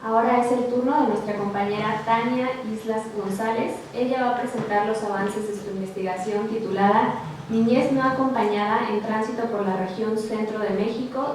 Ahora es el turno de nuestra compañera Tania Islas González. Ella va a presentar los avances de su investigación titulada Niñez no acompañada en tránsito por la región centro de México,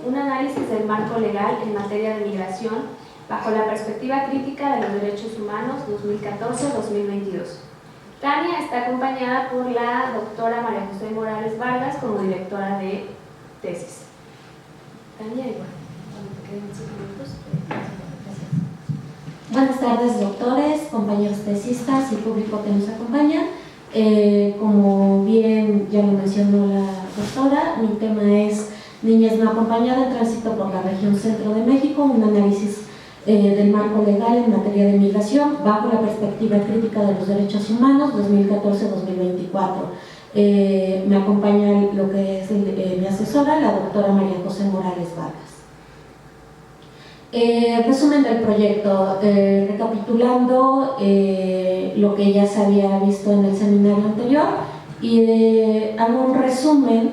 un análisis del marco legal en materia de migración bajo la perspectiva crítica de los derechos humanos 2014-2022. Tania está acompañada por la doctora María José Morales Vargas como directora de tesis. Tania, igual, cuando te queden 5 minutos. Gracias. Buenas tardes, doctores, compañeros tesistas y público que nos acompaña. Como bien ya lo mencionó la doctora, mi tema es Niñez no acompañada en tránsito por la región centro de México, un análisis del marco legal en materia de migración bajo la perspectiva crítica de los derechos humanos 2014-2024. Me acompaña lo que es mi asesora, la doctora María José Morales Vargas. Resumen del proyecto, recapitulando lo que ya se había visto en el seminario anterior, y hago un resumen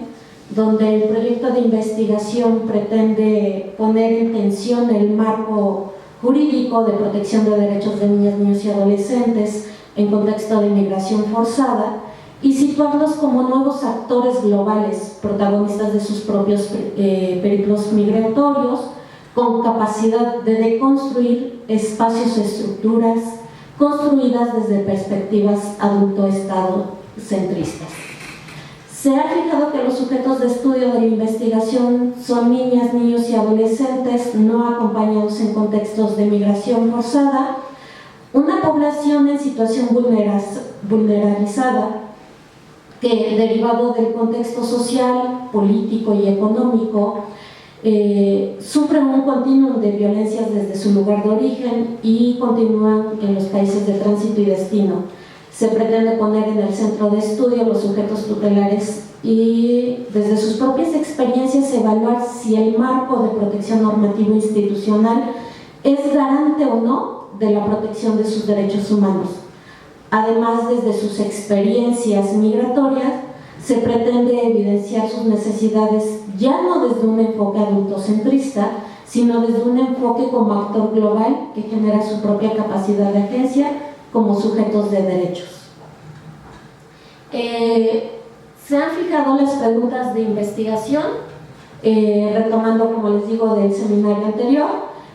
donde el proyecto de investigación pretende poner en tensión el marco jurídico de protección de derechos de niñas, niños y adolescentes en contexto de migración forzada y situarlos como nuevos actores globales, protagonistas de sus propios periplos migratorios, con capacidad de deconstruir espacios o estructuras construidas desde perspectivas adulto-estado-centristas. Se ha fijado que los sujetos de estudio de la investigación son niñas, niños y adolescentes no acompañados en contextos de migración forzada, una población en situación vulnerabilizada que, derivado del contexto social, político y económico, sufren un continuum de violencias desde su lugar de origen y continúan en los países de tránsito y destino. Se pretende poner en el centro de estudio los sujetos tutelares y desde sus propias experiencias evaluar si el marco de protección normativa institucional es garante o no de la protección de sus derechos humanos. Además, desde sus experiencias migratorias, se pretende evidenciar sus necesidades ya no desde un enfoque adultocentrista, sino desde un enfoque como actor global que genera su propia capacidad de agencia como sujetos de derechos. Se han fijado las preguntas de investigación, retomando, como les digo, del seminario anterior.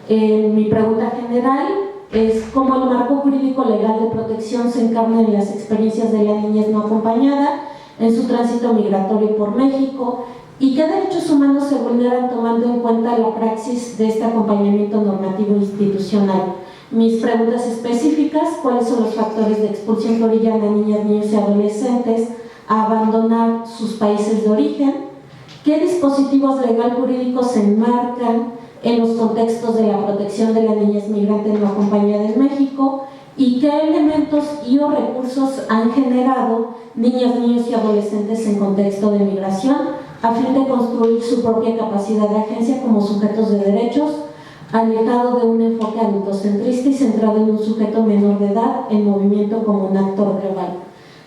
Mi pregunta general es cómo el marco jurídico legal de protección se encarna en las experiencias de la niñez no acompañada en su tránsito migratorio por México y qué derechos humanos se vulneran tomando en cuenta la praxis de este acompañamiento normativo institucional. Mis preguntas específicas: ¿cuáles son los factores de expulsión que orillan a niñas, niños y adolescentes a abandonar sus países de origen? ¿Qué dispositivos legal jurídicos se enmarcan en los contextos de la protección de la niñez migrante no acompañada en México? ¿Y qué elementos y o recursos han generado niñas, niños y adolescentes en contexto de migración a fin de construir su propia capacidad de agencia como sujetos de derechos, alejado de un enfoque adultocentrista y centrado en un sujeto menor de edad en movimiento como un actor global?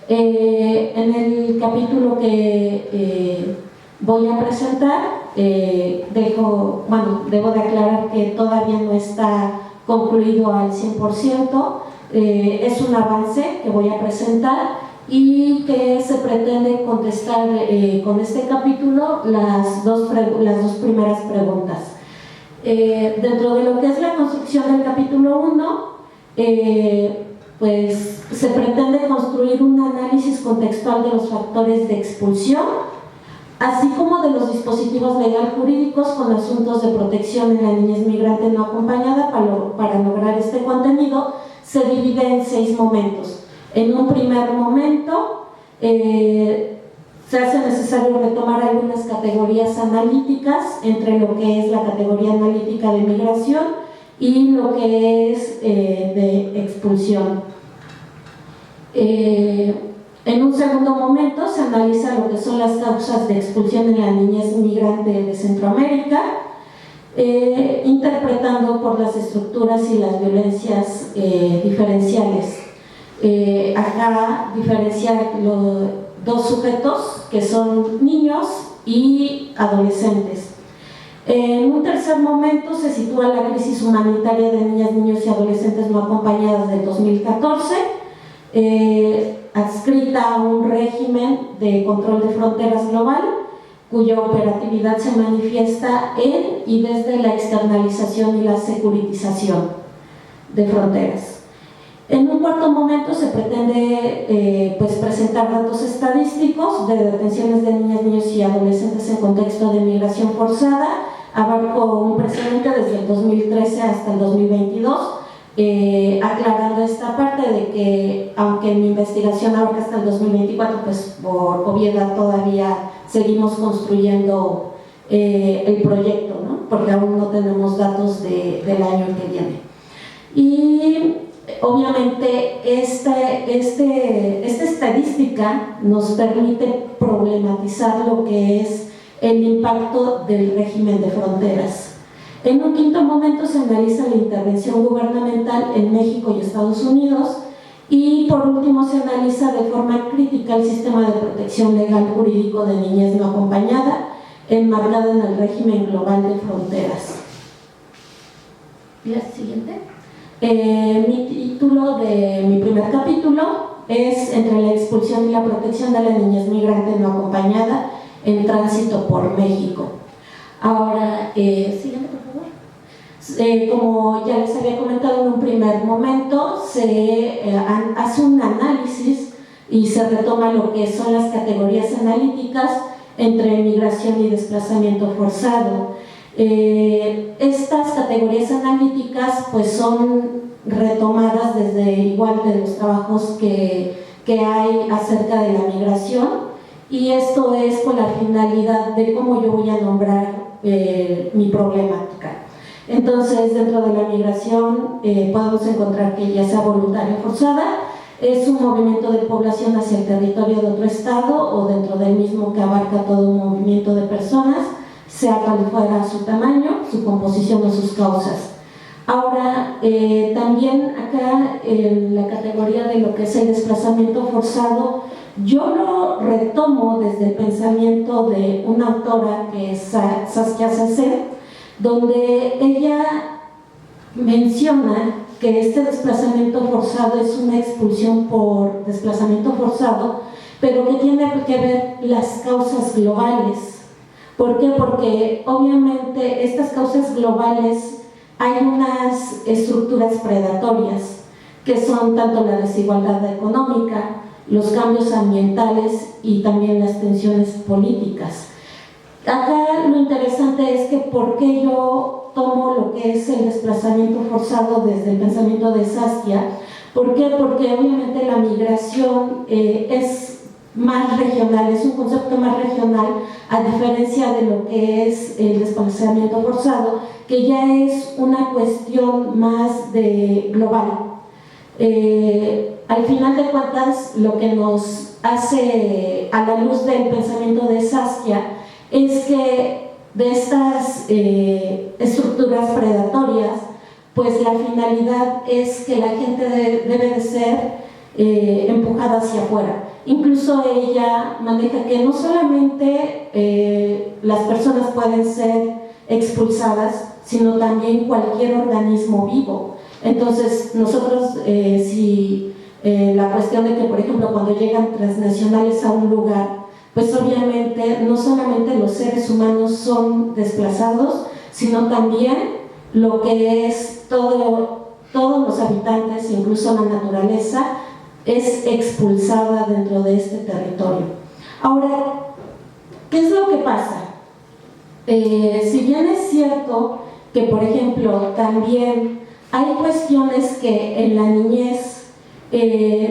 En el capítulo que voy a presentar, debo de aclarar que todavía no está concluido al 100%, es un avance que voy a presentar y que se pretende contestar con este capítulo las dos primeras preguntas. Dentro de lo que es la construcción del capítulo 1, pues se pretende construir un análisis contextual de los factores de expulsión, así como de los dispositivos legal jurídicos con asuntos de protección en la niñez migrante no acompañada. Para lograr este contenido se divide en 6 momentos. En un primer momento se hace necesario retomar algunas categorías analíticas entre lo que es la categoría analítica de migración y lo que es de expulsión. En un segundo momento se analiza lo que son las causas de expulsión en la niñez migrante de Centroamérica, interpretando por las estructuras y las violencias diferenciales. Acá diferenciar los dos sujetos que son niños y adolescentes. En un tercer momento se sitúa la crisis humanitaria de niñas, niños y adolescentes no acompañadas del 2014, adscrita a un régimen de control de fronteras global, cuya operatividad se manifiesta en y desde la externalización y la securitización de fronteras. En un cuarto momento se pretende presentar datos estadísticos de detenciones de niñas, niños y adolescentes en contexto de migración forzada. Abarco un precedente desde el 2013 hasta el 2022, aclarando esta parte de que, aunque mi investigación abarca hasta el 2024, pues por obviedad todavía seguimos construyendo el proyecto, ¿no? Porque aún no tenemos datos del año que viene. Y obviamente esta estadística nos permite problematizar lo que es el impacto del régimen de fronteras. En un quinto momento se analiza la intervención gubernamental en México y Estados Unidos, y por último se analiza de forma crítica el sistema de protección legal jurídico de niñez no acompañada enmarcado en el régimen global de fronteras. ¿La siguiente? Mi título de mi primer capítulo es Entre la expulsión y la protección de la niñez migrante no acompañada en tránsito por México. Ahora, siguiente por favor. Como ya les había comentado en un primer momento, se hace un análisis y se retoma lo que son las categorías analíticas entre migración y desplazamiento forzado. Estas categorías analíticas pues son retomadas desde igual de los trabajos que hay acerca de la migración, y esto es con la finalidad de cómo yo voy a nombrar mi problemática. Entonces, dentro de la migración podemos encontrar que ya sea voluntaria o forzada, es un movimiento de población hacia el territorio de otro estado o dentro del mismo, que abarca todo un movimiento de personas, sea cual fuera su tamaño, su composición o sus causas. Ahora, también acá en la categoría de lo que es el desplazamiento forzado, yo lo retomo desde el pensamiento de una autora que es Saskia Sacer, donde ella menciona que este desplazamiento forzado es una expulsión por desplazamiento forzado, pero que tiene que ver las causas globales. ¿Por qué? Porque obviamente estas causas globales hay unas estructuras predatorias que son tanto la desigualdad económica, los cambios ambientales y también las tensiones políticas. Acá lo interesante es que por qué yo tomo lo que es el desplazamiento forzado desde el pensamiento de Saskia. ¿Por qué? Porque obviamente la migración es más regional, es un concepto más regional, a diferencia de lo que es el desplazamiento forzado, que ya es una cuestión más global. Al final de cuentas, lo que nos hace, a la luz del pensamiento de Saskia, es que de estas estructuras predatorias, pues la finalidad es que la gente debe de ser empujada hacia afuera. Incluso ella maneja que no solamente las personas pueden ser expulsadas, sino también cualquier organismo vivo. Entonces, nosotros, la cuestión de que, por ejemplo, cuando llegan transnacionales a un lugar, pues obviamente no solamente los seres humanos son desplazados, sino también lo que es todos los habitantes, incluso la naturaleza, es expulsada dentro de este territorio. Ahora, ¿qué es lo que pasa? Si bien es cierto que, por ejemplo, también hay cuestiones que en la niñez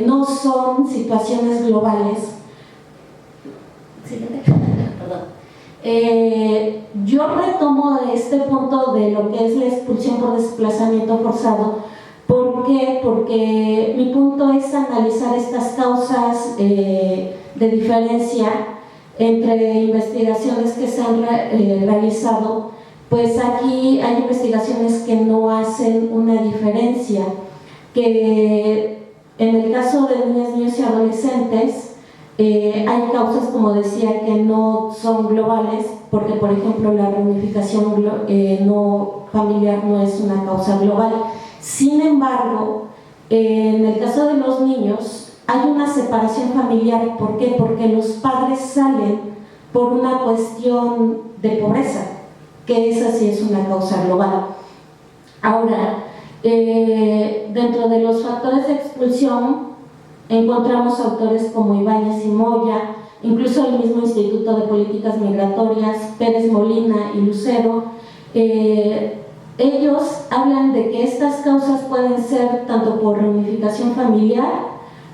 no son situaciones globales. Yo retomo este punto de lo que es la expulsión por desplazamiento forzado. ¿Por qué? Porque mi punto es analizar estas causas de diferencia entre investigaciones que se han realizado. Pues aquí hay investigaciones que no hacen una diferencia, que en el caso de niñas, niños y adolescentes, Hay causas, como decía, que no son globales, porque por ejemplo la reunificación no familiar no es una causa global. Sin embargo, en el caso de los niños hay una separación familiar. ¿Por qué? Porque los padres salen por una cuestión de pobreza, que esa sí es una causa global. Ahora, dentro de los factores de expulsión encontramos autores como Ibáñez y Moya, incluso el mismo Instituto de Políticas Migratorias, Pérez Molina y Lucero. Ellos hablan de que estas causas pueden ser tanto por reunificación familiar,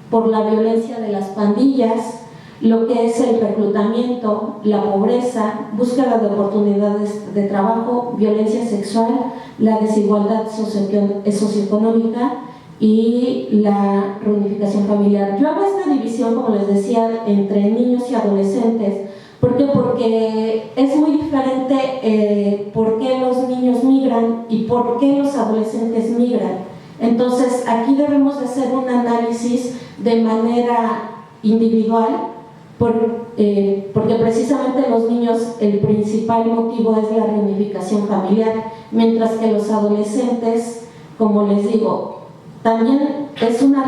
por la violencia de las pandillas, lo que es el reclutamiento, la pobreza, búsqueda de oportunidades de trabajo, violencia sexual, la desigualdad socioeconómica y la reunificación familiar. Yo hago esta división, como les decía, entre niños y adolescentes. ¿Por qué? Porque es muy diferente por qué los niños migran y por qué los adolescentes migran. Entonces, aquí debemos de hacer un análisis de manera individual, porque precisamente los niños, el principal motivo es la reunificación familiar, mientras que los adolescentes, como les digo, también es una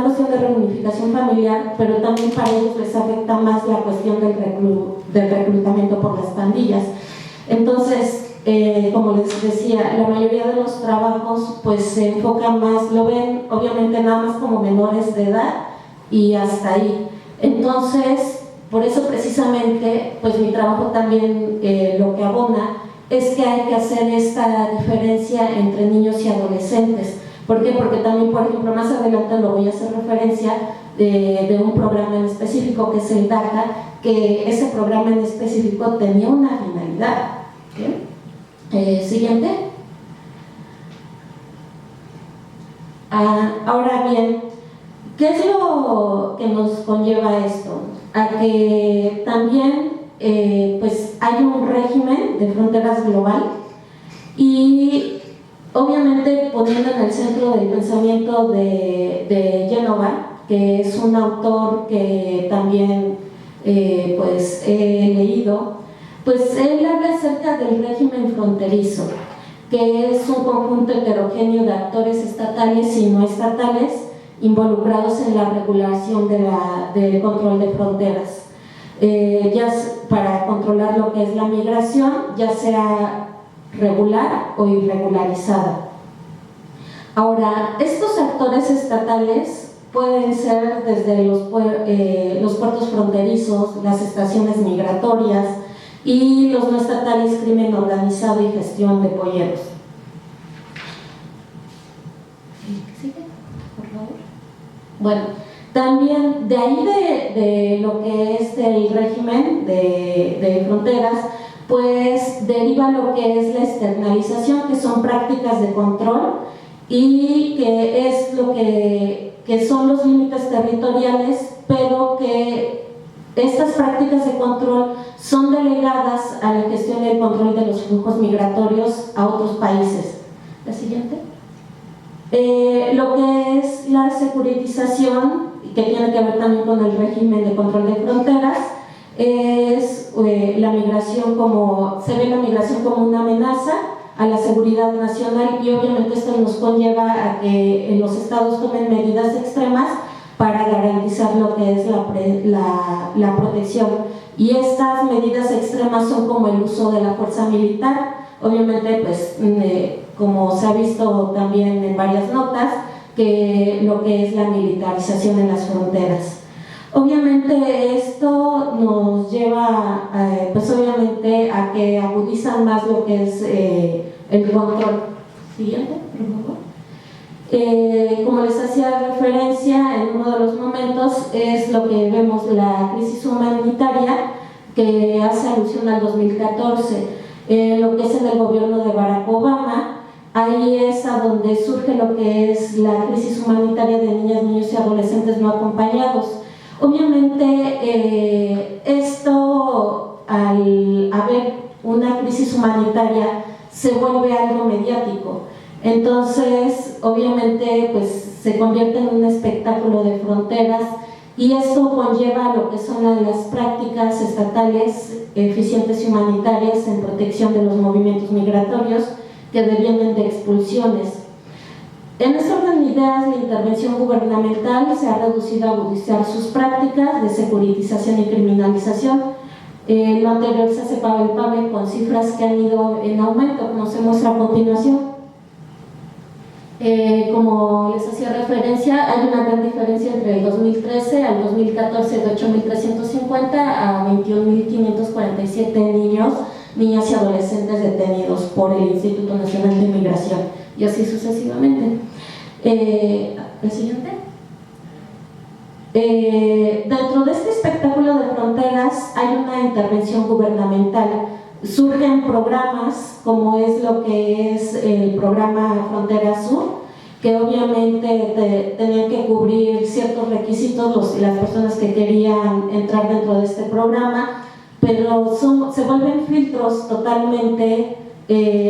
cuestión de reunificación familiar, pero también para ellos les afecta más la cuestión del reclutamiento por las pandillas. Entonces, como les decía, la mayoría de los trabajos pues se enfocan más, lo ven obviamente nada más como menores de edad y hasta ahí. Entonces, por eso precisamente, pues mi trabajo también lo que abona es que hay que hacer esta diferencia entre niños y adolescentes. ¿Por qué? Porque también, por ejemplo, más adelante lo voy a hacer referencia de un programa en específico que es el DACA, que ese programa en específico tenía una finalidad. Siguiente. Ahora bien, ¿qué es lo que nos conlleva esto? A que también pues hay un régimen de fronteras global y obviamente poniendo en el centro del pensamiento de Génova, que es un autor que también pues he leído, pues él habla acerca del régimen fronterizo, que es un conjunto heterogéneo de actores estatales y no estatales involucrados en la regulación del control de fronteras, ya para controlar lo que es la migración, ya sea regular o irregularizada. Ahora, estos actores estatales pueden ser desde los puertos fronterizos, las estaciones migratorias y los no estatales, crimen organizado y gestión de polleros. ¿Sigue? Por favor. Bueno, también de ahí de lo que es el régimen de fronteras, pues deriva lo que es la externalización, que son prácticas de control y que es lo que son los límites territoriales, pero que estas prácticas de control son delegadas a la gestión y el control de los flujos migratorios a otros países. La siguiente. Lo que es la securitización, que tiene que ver también con el régimen de control de fronteras, es la migración se ve la migración como una amenaza a la seguridad nacional y obviamente esto nos conlleva a que los estados tomen medidas extremas para garantizar lo que es la protección, y estas medidas extremas son como el uso de la fuerza militar, obviamente pues como se ha visto también en varias notas, que lo que es la militarización en las fronteras. Obviamente esto nos lleva pues obviamente a que agudizan más lo que es el control. Siguiente, por favor. Como les hacía referencia en uno de los momentos, es lo que vemos, la crisis humanitaria, que hace alusión al 2014, lo que es en el gobierno de Barack Obama. Ahí es a donde surge lo que es la crisis humanitaria de niñas, niños y adolescentes no acompañados. Obviamente esto, al haber una crisis humanitaria, se vuelve algo mediático. Entonces, obviamente, pues se convierte en un espectáculo de fronteras y esto conlleva lo que son las prácticas estatales eficientes y humanitarias en protección de los movimientos migratorios que devienen de expulsiones. En este orden de ideas, la intervención gubernamental se ha reducido a agudizar sus prácticas de securitización y criminalización. Lo anterior se hace palpable con cifras que han ido en aumento, como se muestra a continuación. Como les hacía referencia, hay una gran diferencia entre el 2013 al 2014 de 8.350 a 21.547 niños, niñas y adolescentes detenidos por el Instituto Nacional de Migración, y así sucesivamente. ¿El siguiente? Dentro de este espectáculo de fronteras hay una intervención gubernamental. Surgen programas como es lo que es el programa Frontera Sur, que obviamente tenían que cubrir ciertos requisitos las personas que querían entrar dentro de este programa, pero se vuelven filtros totalmente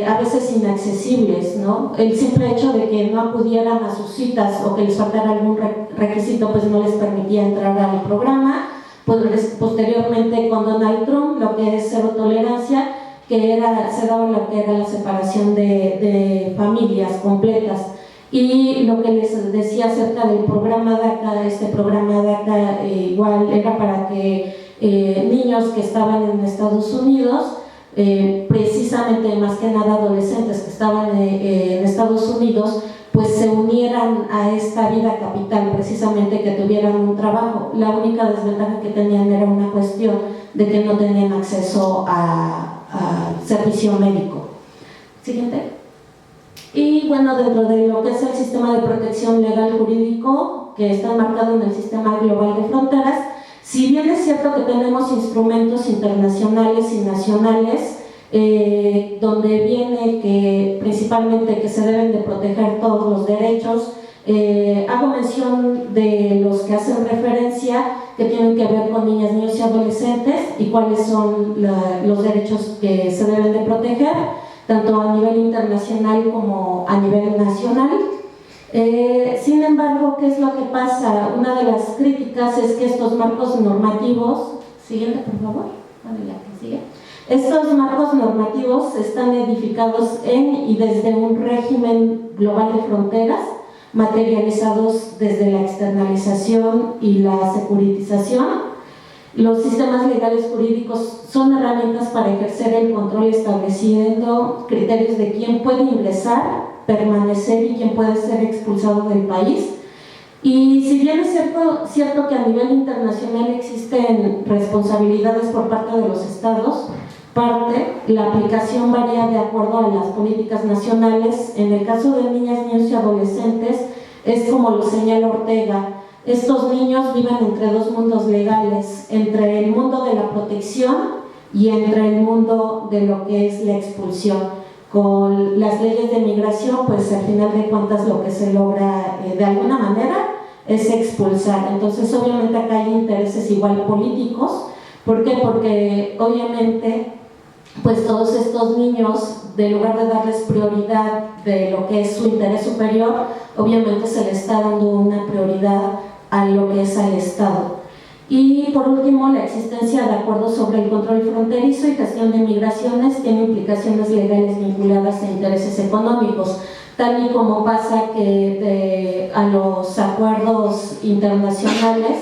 a veces inaccesibles, ¿no? El simple hecho de que no acudieran a sus citas o que les faltara algún requisito pues no les permitía entrar al programa. Posteriormente con Donald Trump, lo que es cero tolerancia, se daba lo que era la separación de familias completas. Y lo que les decía acerca del programa DACA, este programa DACA igual era para que niños que estaban en Estados Unidos, precisamente más que nada adolescentes que estaban en Estados Unidos, pues se unieran a esta vida capital, precisamente que tuvieran un trabajo. La única desventaja que tenían era una cuestión de que no tenían acceso a servicio médico. Siguiente. Y bueno, dentro de lo que es el sistema de protección legal jurídico que está enmarcado en el sistema global de fronteras, si bien es cierto que tenemos instrumentos internacionales y nacionales donde viene que principalmente que se deben de proteger todos los derechos, hago mención de los que hacen referencia que tienen que ver con niñas, niños y adolescentes y cuáles son los derechos que se deben de proteger, tanto a nivel internacional como a nivel nacional. Sin embargo, ¿qué es lo que pasa? Una de las críticas es que estos marcos normativos, siguiente por favor, la que sigue. Estos marcos normativos están edificados en y desde un régimen global de fronteras, materializados desde la externalización y la securitización. Los sistemas legales jurídicos son herramientas para ejercer el control estableciendo criterios de quién puede ingresar, permanecer y quién puede ser expulsado del país. Y si bien es cierto que a nivel internacional existen responsabilidades por parte de los estados, la aplicación varía de acuerdo a las políticas nacionales. En el caso de niñas, niños y adolescentes, es como lo señala Ortega, estos niños viven entre dos mundos legales, entre el mundo de la protección y entre el mundo de lo que es la expulsión. Con las leyes de migración, pues al final de cuentas lo que se logra de alguna manera es expulsar. Entonces obviamente acá hay intereses igual políticos. ¿Por qué? Porque obviamente pues todos estos niños, en lugar de darles prioridad de lo que es su interés superior, obviamente se le está dando una prioridad a lo que es al Estado. Y por último, la existencia de acuerdos sobre el control fronterizo y gestión de migraciones tiene implicaciones legales vinculadas a intereses económicos, tal y como pasa que a los acuerdos internacionales,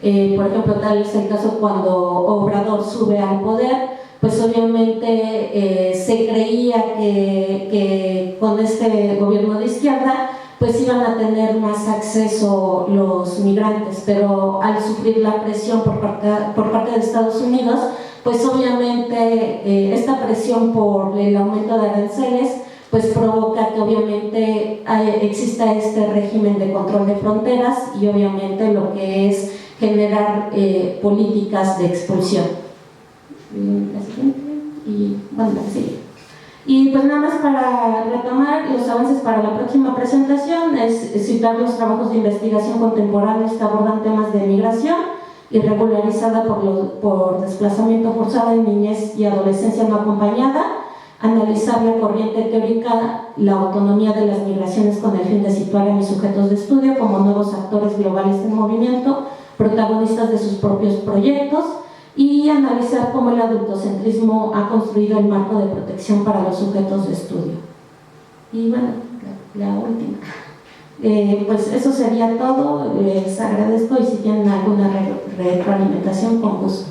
por ejemplo, tal es el caso cuando Obrador sube al poder, pues obviamente se creía que con este gobierno de izquierda pues iban a tener más acceso los migrantes, pero al sufrir la presión por parte de Estados Unidos, pues obviamente esta presión por el aumento de aranceles pues provoca que obviamente exista este régimen de control de fronteras y obviamente lo que es generar políticas de expulsión. La siguiente, y bueno, la que sigue. Y pues nada más para retomar los avances para la próxima presentación es citar los trabajos de investigación contemporáneos que abordan temas de migración irregularizada por desplazamiento forzado en niñez y adolescencia no acompañada, analizar la corriente teórica, la autonomía de las migraciones con el fin de situar a mis sujetos de estudio como nuevos actores globales en movimiento, protagonistas de sus propios proyectos, y analizar cómo el adultocentrismo ha construido el marco de protección para los sujetos de estudio. Y bueno, la última. Pues eso sería todo. Les agradezco y si tienen alguna retroalimentación, con gusto.